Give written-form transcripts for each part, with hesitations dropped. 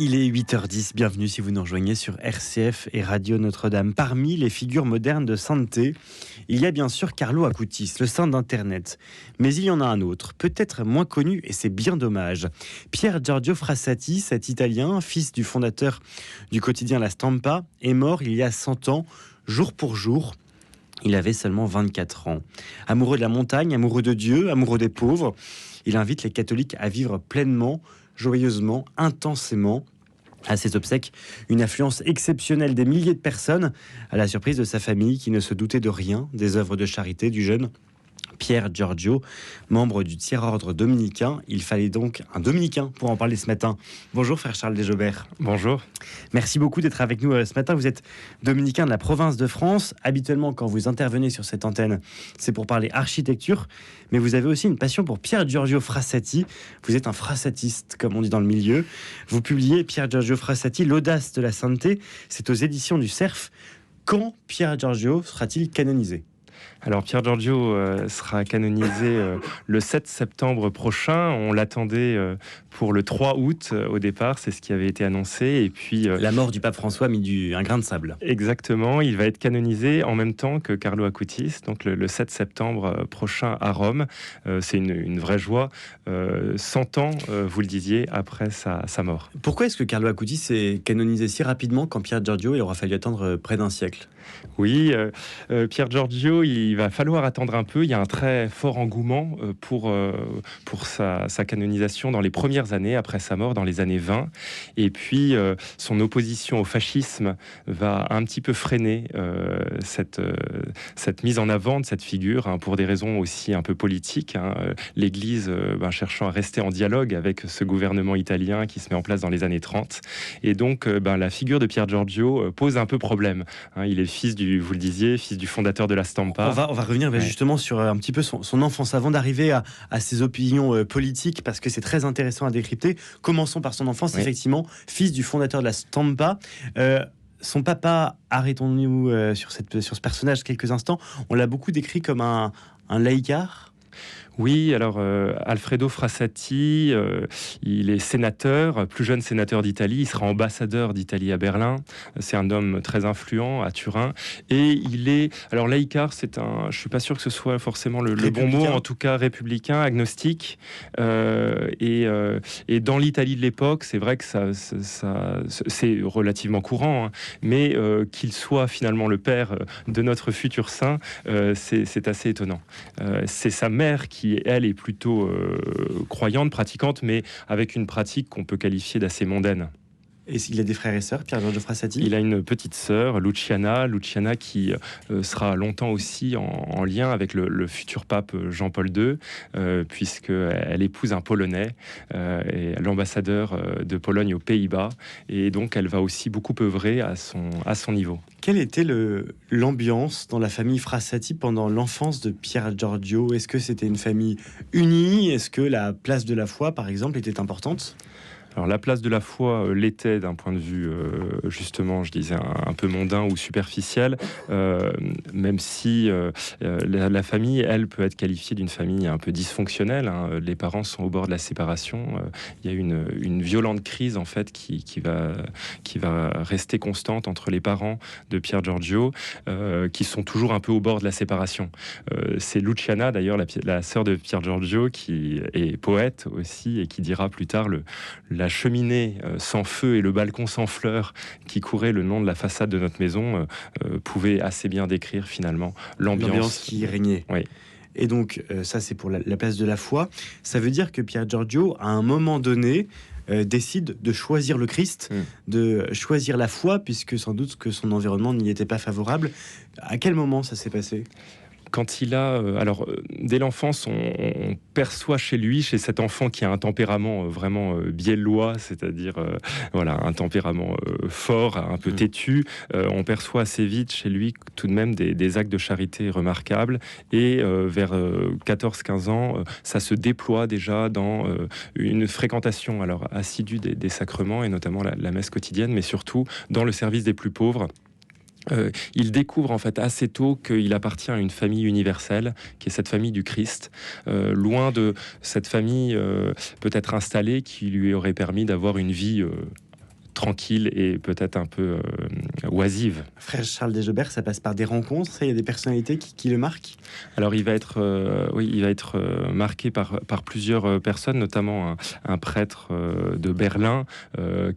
Il est 8h10, bienvenue si vous nous rejoignez sur RCF et Radio Notre-Dame. Parmi les figures modernes de sainteté, il y a bien sûr Carlo Acutis, le saint d'Internet. Mais il y en a un autre, peut-être moins connu, et c'est bien dommage. Pier Giorgio Frassati, cet Italien, fils du fondateur du quotidien La Stampa, est mort il y a 100 ans, jour pour jour. Il avait seulement 24 ans. Amoureux de la montagne, amoureux de Dieu, amoureux des pauvres, il invite les catholiques à vivre pleinement, joyeusement, intensément. À ses obsèques, une affluence exceptionnelle des milliers de personnes, à la surprise de sa famille qui ne se doutait de rien des œuvres de charité du jeune Pier Giorgio, membre du tiers-ordre dominicain. Il fallait donc un dominicain pour en parler ce matin. Bonjour frère Charles Desjobert. Bonjour. Merci beaucoup d'être avec nous ce matin. Vous êtes dominicain de la province de France. Habituellement, quand vous intervenez sur cette antenne, c'est pour parler architecture. Mais vous avez aussi une passion pour Pier Giorgio Frassati. Vous êtes un frassatiste, comme on dit dans le milieu. Vous publiez Pier Giorgio Frassati, l'audace de la sainteté. C'est aux éditions du Cerf. Quand Pier Giorgio sera-t-il canonisé ? Alors Pier Giorgio sera canonisé le 7 septembre prochain. On l'attendait pour le 3 août au départ, c'est ce qui avait été annoncé. Et puis la mort du pape François a mis un grain de sable. Exactement, il va être canonisé en même temps que Carlo Acutis, donc le 7 septembre prochain à Rome. C'est une vraie joie, 100 ans, vous le disiez, après sa mort. Pourquoi est-ce que Carlo Acutis est canonisé si rapidement quand Pier Giorgio, il aura fallu attendre près d'un siècle ? Oui, Pier Giorgio, il va falloir attendre un peu. Il y a un très fort engouement pour sa canonisation dans les premières années après sa mort, dans les années 20. Et puis, son opposition au fascisme va un petit peu freiner cette mise en avant de cette figure, pour des raisons aussi un peu politiques. L'Église cherchant à rester en dialogue avec ce gouvernement italien qui se met en place dans les années 30. Et donc, la figure de Pier Giorgio pose un peu problème. Il est fils vous le disiez, fils du fondateur de La Stampa. On va revenir justement sur un petit peu son enfance avant d'arriver à ses opinions politiques, parce que c'est très intéressant à décrypter. Commençons par son enfance, effectivement, fils du fondateur de La Stampa. Son papa, arrêtons-nous sur ce personnage quelques instants, on l'a beaucoup décrit comme un laïcard. Oui, alors Alfredo Frassati, il est sénateur, plus jeune sénateur d'Italie, il sera ambassadeur d'Italie à Berlin. C'est un homme très influent à Turin. Et il est, alors laïcard, je suis pas sûr que ce soit forcément le bon mot, en tout cas républicain, agnostique. Et dans l'Italie de l'époque, c'est vrai que c'est relativement courant, mais qu'il soit finalement le père de notre futur saint, c'est assez étonnant. C'est sa mère qui, elle, est plutôt croyante, pratiquante, mais avec une pratique qu'on peut qualifier d'assez mondaine. Et il a des frères et sœurs, Pier Giorgio Frassati ? Il a une petite sœur, Luciana qui sera longtemps aussi en lien avec le futur pape Jean-Paul II, puisqu'elle épouse un Polonais, et l'ambassadeur de Pologne aux Pays-Bas, et donc elle va aussi beaucoup œuvrer à son niveau. Quelle était l'ambiance dans la famille Frassati pendant l'enfance de Pier Giorgio ? Est-ce que c'était une famille unie ? Est-ce que la place de la foi, par exemple, était importante ? Alors la place de la foi l'était d'un point de vue, justement, je disais, un peu mondain ou superficiel, même si la famille, elle, peut être qualifiée d'une famille un peu dysfonctionnelle. Les parents sont au bord de la séparation. Il y a une violente crise, en fait, qui va rester constante entre les parents de Pier Giorgio, qui sont toujours un peu au bord de la séparation. C'est Luciana, d'ailleurs, la sœur de Pier Giorgio, qui est poète aussi, et qui dira plus tard la cheminée sans feu et le balcon sans fleurs qui courait le long de la façade de notre maison pouvait assez bien décrire finalement l'ambiance qui régnait. Oui. Et donc, ça c'est pour la place de la foi. Ça veut dire que Pier Giorgio, à un moment donné, décide de choisir le Christ, de choisir la foi, puisque sans doute que son environnement n'y était pas favorable. À quel moment ça s'est passé ? Quand il a... dès l'enfance, on perçoit chez cet enfant qui a un tempérament vraiment biellois, c'est-à-dire un tempérament fort, un peu têtu. On perçoit assez vite chez lui tout de même des actes de charité remarquables. Et vers 14-15 ans, ça se déploie déjà dans une fréquentation assidue des sacrements, et notamment la messe quotidienne, mais surtout dans le service des plus pauvres. Il découvre en fait assez tôt qu'il appartient à une famille universelle, qui est cette famille du Christ, loin de cette famille peut-être installée qui lui aurait permis d'avoir une vie tranquille et peut-être un peu oisive. Frère Charles Desjobert, ça passe par des rencontres, il y a des personnalités qui le marquent? Alors il va être, marqué par plusieurs personnes, notamment un prêtre de Berlin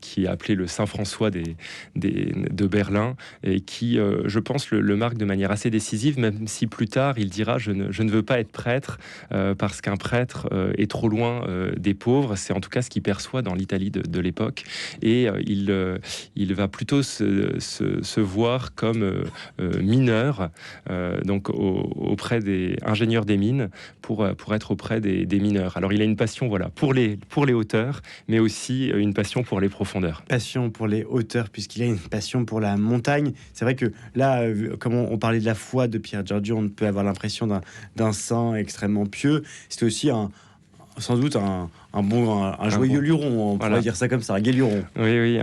qui est appelé le Saint François de Berlin et qui, je pense, le marque de manière assez décisive, même si plus tard il dira je ne veux pas être prêtre parce qu'un prêtre est trop loin des pauvres. C'est en tout cas ce qu'il perçoit dans l'Italie de l'époque et il va plutôt se voir comme mineur, donc auprès des ingénieurs des mines pour être auprès des mineurs. Alors il a une passion pour les hauteurs, mais aussi une passion pour les profondeurs. Passion pour les hauteurs, puisqu'il a une passion pour la montagne. C'est vrai que là, comme on parlait de la foi de Pier Giorgio, on peut avoir l'impression d'un saint extrêmement pieux. C'était aussi sans doute un joyeux luron, on pourrait dire ça comme ça, un gai luron. Oui,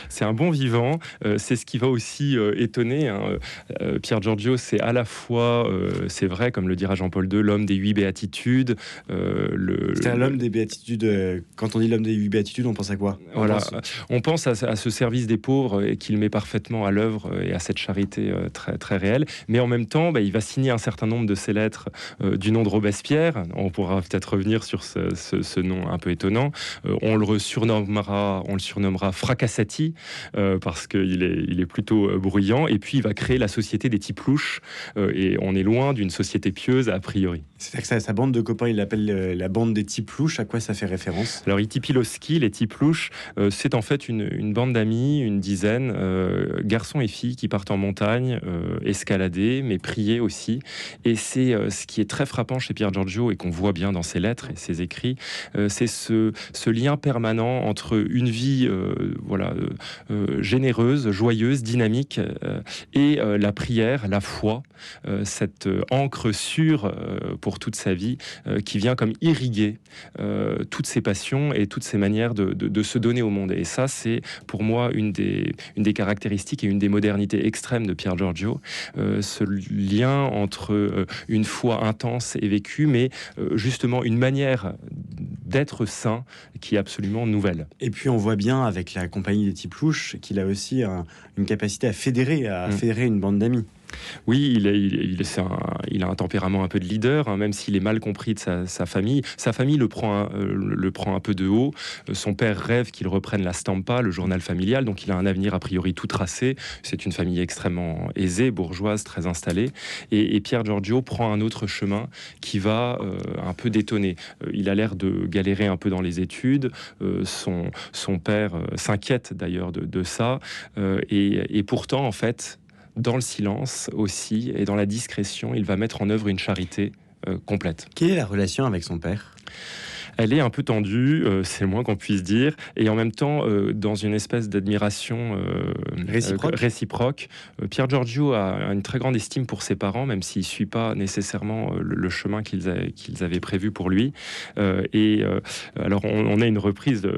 c'est un bon vivant. C'est ce qui va aussi étonner. Pier Giorgio, c'est à la fois, c'est vrai, comme le dira Jean-Paul II, l'homme des 8 béatitudes. C'est l'homme des béatitudes. Quand on dit l'homme des 8 béatitudes, on pense à quoi? On pense à ce service des pauvres et qu'il met parfaitement à l'œuvre et à cette charité très, très réelle. Mais en même temps, il va signer un certain nombre de ses lettres du nom de Robespierre. On pourra peut-être revenir sur ce nom un peu étonnant. On le surnommera Fracassati parce qu'il est plutôt bruyant. Et puis il va créer la société des Tiplouches et on est loin d'une société pieuse a priori. C'est ça que sa bande de copains, il l'appelle la bande des Tiplouches. À quoi ça fait référence? Alors, Itipiloski, les Tiplouches, c'est en fait une bande d'amis, une dizaine, garçons et filles qui partent en montagne, escalader, mais prier aussi. Et c'est ce qui est très frappant chez Pier Giorgio et qu'on voit bien dans ses lettres et ses écrits, c'est ce lien permanent entre une vie généreuse, joyeuse, dynamique et la prière, la foi, cette encre sûre pour toute sa vie, qui vient comme irriguer toutes ses passions et toutes ses manières de se donner au monde. Et ça, c'est pour moi une des caractéristiques et une des modernités extrêmes de Pier Giorgio, ce lien entre une foi intense et vécue, mais justement une manière d'être saint qui est absolument nouvelle. Et puis on voit bien avec la compagnie des Tiplouches qu'il a aussi une capacité à fédérer une bande d'amis. Oui, il a un tempérament un peu de leader, même s'il est mal compris de sa famille. Sa famille le prend un peu de haut. Son père rêve qu'il reprenne la Stampa, le journal familial, donc il a un avenir a priori tout tracé. C'est une famille extrêmement aisée, bourgeoise, très installée. Et Pier Giorgio prend un autre chemin qui va un peu détonner. Il a l'air de galérer un peu dans les études. Son père s'inquiète d'ailleurs de ça. Et pourtant, en fait, dans le silence aussi et dans la discrétion, il va mettre en œuvre une charité complète. Quelle est la relation avec son père ? Elle est un peu tendue, c'est le moins qu'on puisse dire, et en même temps, dans une espèce d'admiration réciproque. Pier Giorgio a une très grande estime pour ses parents, même s'il ne suit pas nécessairement le chemin qu'ils avaient prévu pour lui. Alors, on a une reprise,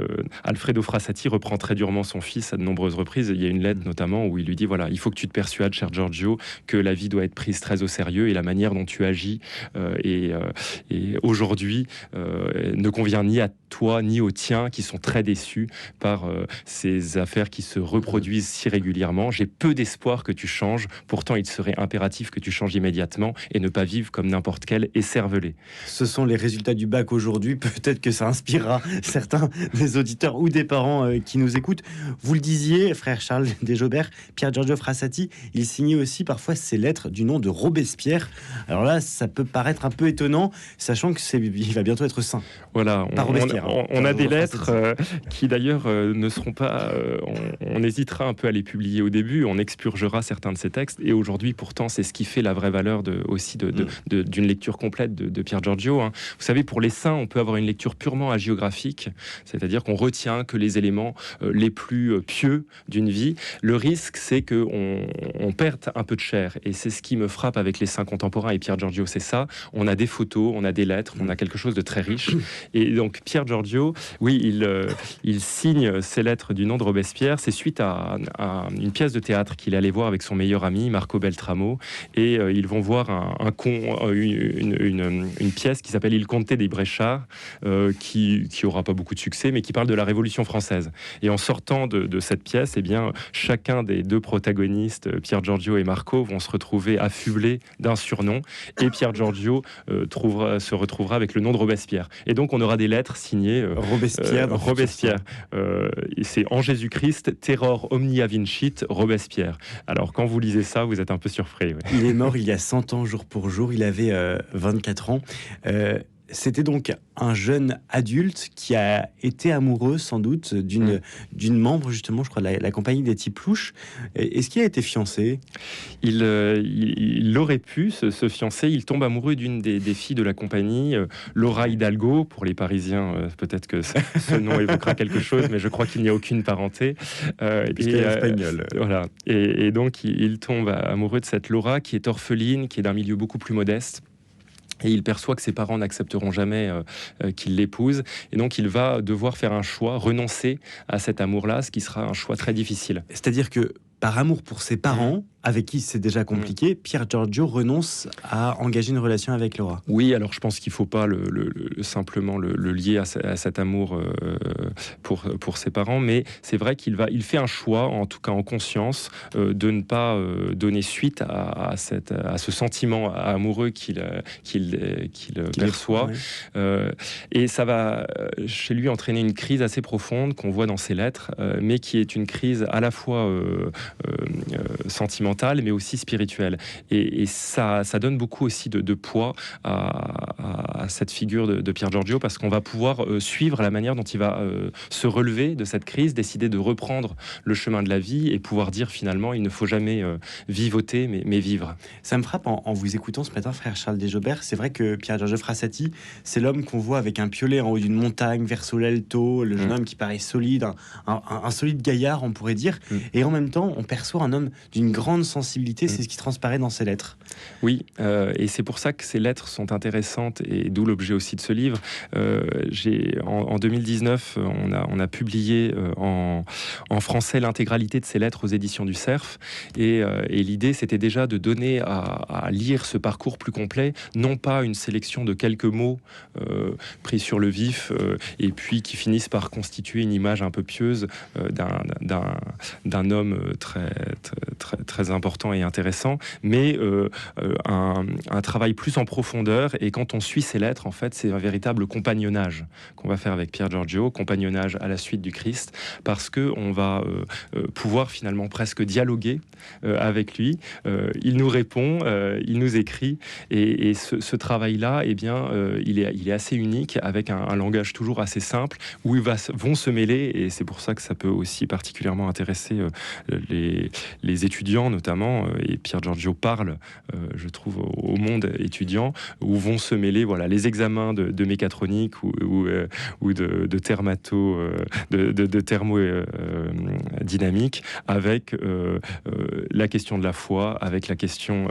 Alfredo Frassati reprend très durement son fils à de nombreuses reprises. Il y a une lettre notamment où il lui dit, voilà, il faut que tu te persuades, cher Giorgio, que la vie doit être prise très au sérieux, et la manière dont tu agis et aujourd'hui ne convient ni à toi ni aux tiens qui sont très déçus par ces affaires qui se reproduisent si régulièrement. J'ai peu d'espoir que tu changes, pourtant il serait impératif que tu changes immédiatement et ne pas vivre comme n'importe quel écervelé. Ce sont les résultats du bac aujourd'hui, peut-être que ça inspirera certains des auditeurs ou des parents qui nous écoutent. Vous le disiez, frère Charles Desjobert, Pier Giorgio Frassati, il signait aussi parfois ses lettres du nom de Robespierre. Alors là, ça peut paraître un peu étonnant, sachant qu'il va bientôt être saint. Voilà, on a des lettres qui d'ailleurs ne seront pas... on hésitera un peu à les publier au début, on expurgera certains de ces textes, et aujourd'hui pourtant c'est ce qui fait la vraie valeur d'une lecture complète de Pier Giorgio. Vous savez, pour les saints, on peut avoir une lecture purement hagiographique, c'est-à-dire qu'on retient que les éléments les plus pieux d'une vie. Le risque, c'est qu'on perde un peu de chair, et c'est ce qui me frappe avec les saints contemporains, et Pier Giorgio c'est ça. On a des photos, on a des lettres, on a quelque chose de très riche. Et donc Pier Giorgio, oui, il signe ses lettres du nom de Robespierre. C'est suite à une pièce de théâtre qu'il allait voir avec son meilleur ami, Marco Beltramo. Et ils vont voir une pièce qui s'appelle Il Conte dei Bresciards, qui aura pas beaucoup de succès, mais qui parle de la Révolution française. Et en sortant de cette pièce, eh bien, chacun des deux protagonistes, Pier Giorgio et Marco, vont se retrouver affublés d'un surnom. Et Pier Giorgio se retrouvera avec le nom de Robespierre. Et donc, on aura des lettres signées Robespierre. C'est en Jésus-Christ, Terror omnia vincit, Robespierre. Alors, quand vous lisez ça, vous êtes un peu surpris. Ouais. Il est mort il y a 100 ans, jour pour jour. Il avait 24 ans. C'était donc un jeune adulte qui a été amoureux, sans doute, d'une membre, justement, je crois, de la compagnie des Tiplouches. Est-ce qu'il a été fiancé ? Il aurait pu se fiancer. Il tombe amoureux d'une des filles de la compagnie, Laura Hidalgo. Pour les Parisiens, peut-être que ce nom évoquera quelque chose, mais je crois qu'il n'y a aucune parenté. Puisqu'elle est espagnole. Voilà. Et donc, il tombe amoureux de cette Laura, qui est orpheline, qui est d'un milieu beaucoup plus modeste. Et il perçoit que ses parents n'accepteront jamais qu'il l'épouse. Et donc, il va devoir faire un choix, renoncer à cet amour-là, ce qui sera un choix très difficile. C'est-à-dire que, par amour pour ses parents, avec qui c'est déjà compliqué, Pier Giorgio renonce à engager une relation avec Laura. Oui, alors je pense qu'il ne faut pas simplement le lier à cet amour pour ses parents, mais c'est vrai qu'il fait un choix, en tout cas en conscience, de ne pas donner suite à ce sentiment amoureux qu'il perçoit. Et ça va chez lui entraîner une crise assez profonde qu'on voit dans ses lettres, mais qui est une crise à la fois sentimentale, mais aussi spirituelle. Et ça donne beaucoup aussi de poids à cette figure de Pier Giorgio, parce qu'on va pouvoir suivre la manière dont il va se relever de cette crise, décider de reprendre le chemin de la vie et pouvoir dire finalement, il ne faut jamais vivoter, mais vivre. Ça me frappe en vous écoutant ce matin, frère Charles Desjobert. C'est vrai que Pier Giorgio Frassati, c'est l'homme qu'on voit avec un piolet en haut d'une montagne, verso l'alto, le jeune homme qui paraît solide, un solide gaillard, on pourrait dire. Et en même temps, on perçoit un homme d'une grande sensibilité, c'est ce qui transparaît dans ses lettres. Oui, et c'est pour ça que ces lettres sont intéressantes, et d'où l'objet aussi de ce livre. En 2019, on a publié en français l'intégralité de ces lettres aux éditions du Cerf, et l'idée c'était déjà de donner à lire ce parcours plus complet, non pas une sélection de quelques mots pris sur le vif, et puis qui finissent par constituer une image un peu pieuse d'un homme très important et intéressant, mais un travail plus en profondeur. Et quand on suit ces lettres, en fait, c'est un véritable compagnonnage qu'on va faire avec Pier Giorgio, compagnonnage à la suite du Christ, parce que on va pouvoir finalement presque dialoguer avec lui. Il nous répond, il nous écrit, et ce travail-là, eh bien, il est assez unique, avec un langage toujours assez simple, où vont se mêler, et c'est pour ça que ça peut aussi particulièrement intéresser les étudiants notamment, et Pier Giorgio parle, je trouve, au monde étudiant, où vont se mêler les examens de mécatronique ou de thermodynamique, avec la question de la foi, avec la question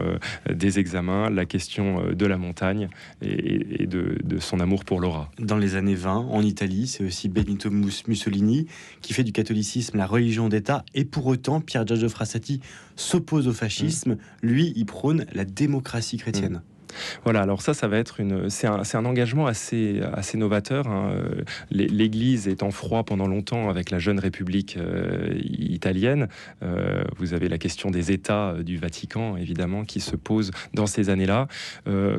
des examens, la question de la montagne et de son amour pour Laura. Dans les années 20, en Italie, c'est aussi Benito Mussolini qui fait du catholicisme la religion d'État, et pour autant, Pier Giorgio Frassati s'oppose au fascisme. Lui, il prône la démocratie chrétienne. Voilà, alors ça va être c'est un engagement assez novateur. L'Église est en froid pendant longtemps avec la jeune République italienne. Vous avez la question des États du Vatican, évidemment, qui se pose dans ces années-là.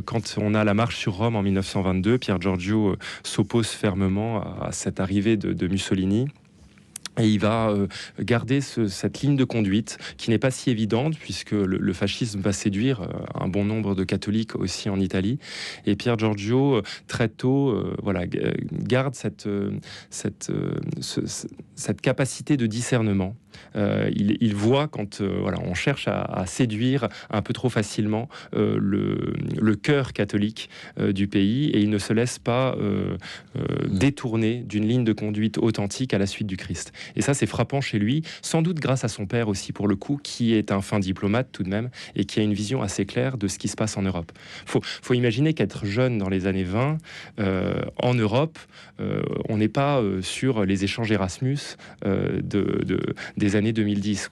Quand on a la marche sur Rome en 1922, Pier Giorgio s'oppose fermement à cette arrivée de Mussolini. Et il va garder cette ligne de conduite qui n'est pas si évidente, puisque le fascisme va séduire un bon nombre de catholiques aussi en Italie. Et Pier Giorgio, très tôt, garde cette cette capacité de discernement. Il voit quand on cherche à séduire un peu trop facilement le cœur catholique du pays, et il ne se laisse pas détourner d'une ligne de conduite authentique à la suite du Christ. Et ça, c'est frappant chez lui, sans doute grâce à son père aussi, pour le coup, qui est un fin diplomate tout de même, et qui a une vision assez claire de ce qui se passe en Europe. Faut imaginer qu'être jeune dans les années 20, en Europe, on n'est pas sur les échanges Erasmus des années 2010.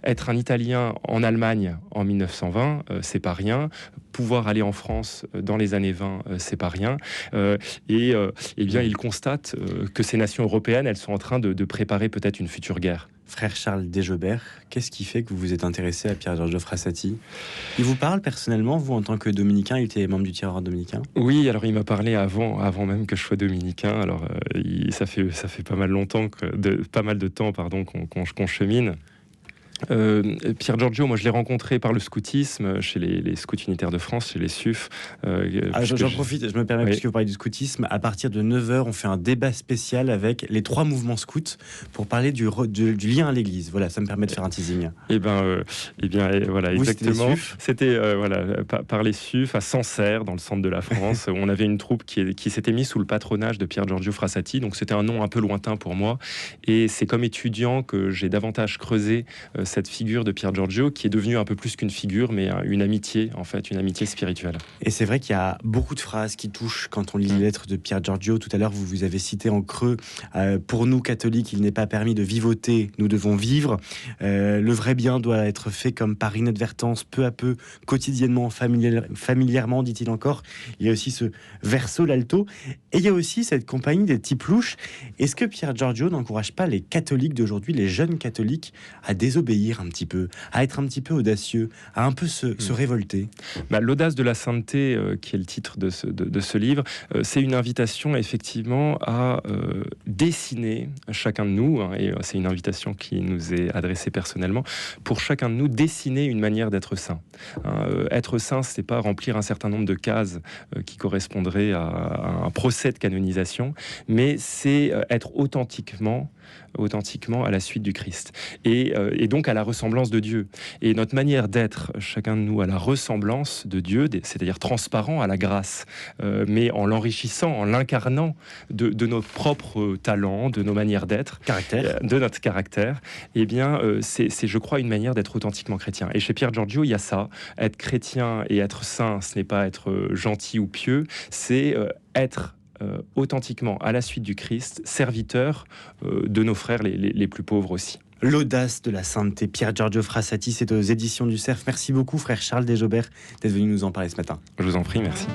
Être un Italien en Allemagne en 1920, c'est pas rien. Pouvoir aller en France dans les années 20, c'est pas rien. Et bien, il constate que ces nations européennes, elles sont en train de préparer peut-être une future guerre. Frère Charles Desjobert, qu'est-ce qui fait que vous vous êtes intéressé à Pier Giorgio Frassati? Il vous parle personnellement, vous, en tant que dominicain? Il était membre du Tiers-Ordre dominicain? Oui, alors il m'a parlé avant même que je sois dominicain. Alors ça fait pas mal de temps qu'on chemine. Pier Giorgio, moi je l'ai rencontré par le scoutisme, chez les scouts unitaires de France, chez les SUF. J'en profite, je me permets, puisque vous parlez du scoutisme, à partir de 9h, on fait un débat spécial avec les 3 mouvements scouts pour parler du lien à l'église. Voilà, ça me permet de faire un teasing. Voilà, vous, exactement. C'était par les SUF à Sancerre, dans le centre de la France, où on avait une troupe qui s'était mise sous le patronage de Pier Giorgio Frassati, donc c'était un nom un peu lointain pour moi. Et c'est comme étudiant que j'ai davantage creusé cette figure de Pier Giorgio, qui est devenue un peu plus qu'une figure, mais une amitié, en fait, une amitié spirituelle. Et c'est vrai qu'il y a beaucoup de phrases qui touchent quand on lit les lettres de Pier Giorgio. Tout à l'heure, vous avez cité en creux, pour nous catholiques, il n'est pas permis de vivoter, nous devons vivre. Le vrai bien doit être fait comme par inadvertance, peu à peu, quotidiennement, familièrement, dit-il encore. Il y a aussi ce verso, l'alto, et il y a aussi cette compagnie des petits louches. Est-ce que Pier Giorgio n'encourage pas les catholiques d'aujourd'hui, les jeunes catholiques, à désobéir un petit peu, à être un petit peu audacieux, à un peu se révolter? L'audace de la sainteté, qui est le titre de ce livre, c'est une invitation effectivement à dessiner chacun de nous, et c'est une invitation qui nous est adressée personnellement, pour chacun de nous dessiner une manière d'être saint. Être saint, c'est pas remplir un certain nombre de cases qui correspondraient à un procès de canonisation, mais c'est être authentiquement à la suite du Christ, et donc à la ressemblance de Dieu. Et notre manière d'être, chacun de nous, à la ressemblance de Dieu, c'est-à-dire transparent à la grâce, mais en l'enrichissant, en l'incarnant de nos propres talents, de nos manières d'être, de notre caractère, eh bien, c'est, je crois, une manière d'être authentiquement chrétien. Et chez Pier Giorgio, il y a ça. Être chrétien et être saint, ce n'est pas être gentil ou pieux, c'est être authentiquement à la suite du Christ, serviteur de nos frères les plus pauvres aussi. L'audace de la sainteté, Pier Giorgio Frassati, c'est aux éditions du Cerf. Merci beaucoup, frère Charles Desjobert, d'être venu nous en parler ce matin. Je vous en prie, merci.